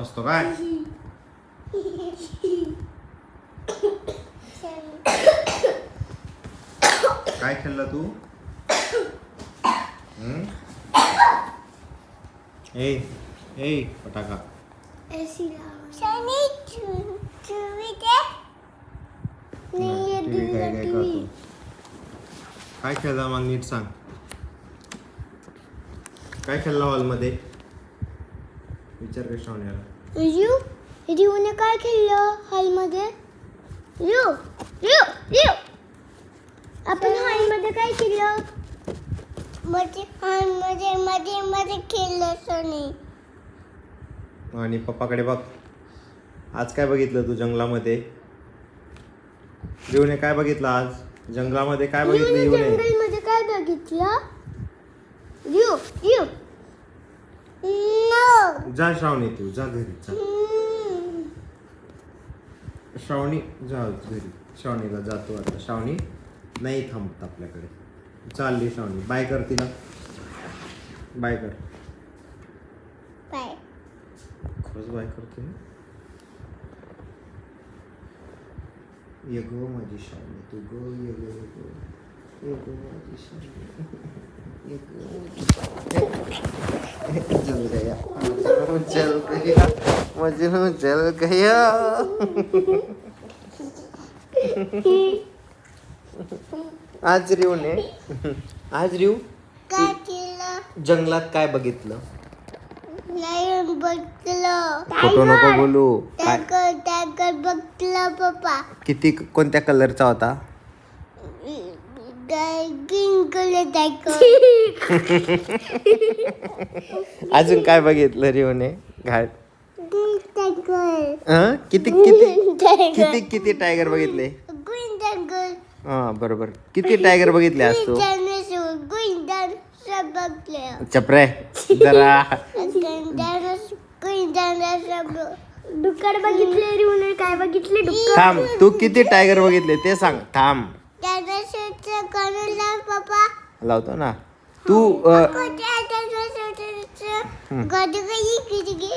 असतो काय? काय खेळला तू? ए ए फटाका. काय खेळला मग नीट सांग. काय खेळला हॉलमध्ये? विचार कशा होणार? रिवने काय खेळलं हॉलमध्ये? आपण हॉलमध्ये काय केलं? मध्ये खेळलं सोनी. आणि पप्पाकडे बघ. आज काय बघितलं तू जंगलामध्ये? रिवने काय बघितलं आज जंगलामध्ये? काय बघितलं रिवने? जंगलमध्ये काय बघितलं? जा श्रावणी, तू जा घरी जा. श्रावणी जा घरी. श्रावणीला जातो आता. श्रावणी नाही थांबत आपल्याकडे. चालली श्रावणी. बाय कर तिला. बाय कर. बाय. खरंच बाय करते ना? ये गो माझी श्रावणी, तू गो. ये गो ये गो ये गो माझी श्रावणी. ये गो. जल गया जल गया मजनू जल गया. आज रिव काय केलं? जंगलात काय बघितलं? लायन बघितलं. खोटं नको बोलू. काय टायगर बघितलं पप्पा. किती कोणत्या कलरचा होता? Green colour tiger. अजून काय बघितलं रिवने? घाट. Green tiger. किती किती किती किती टायगर बघितले? Green tiger. हा बरोबर. किती टायगर बघितले आज तू? ग्रीन डायनोसॉर बघितलं. चपरे जरा. डुक्कर बघितले. रिवने काय बघितले? डुक्कर. थांब. तू किती टायगर बघितले ते सांग. थांब. डायनोसॉरचं कलर लाव पप्पा. लावतो ना. तू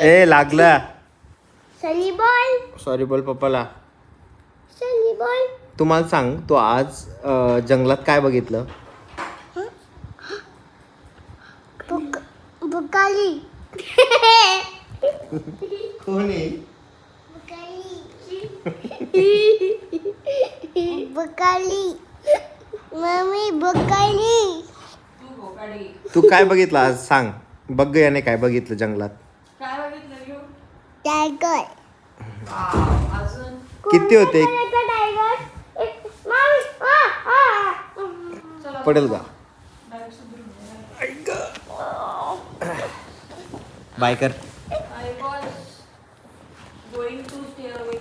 ए लागला. सनी बॉल. सॉरी बोल पप्पाला. सनी बॉल. तू मला सांग, तू आज जंगलात काय बघितलं? बुकाली. कोण आहे? बुकाली. मम्मी बुकाली. तू काय बघितलं आज सांग. बघ याने काय बघितलं जंगलात? टायगर. किती होते? टायगर. पडेल का? बाय कर. I was going to stay away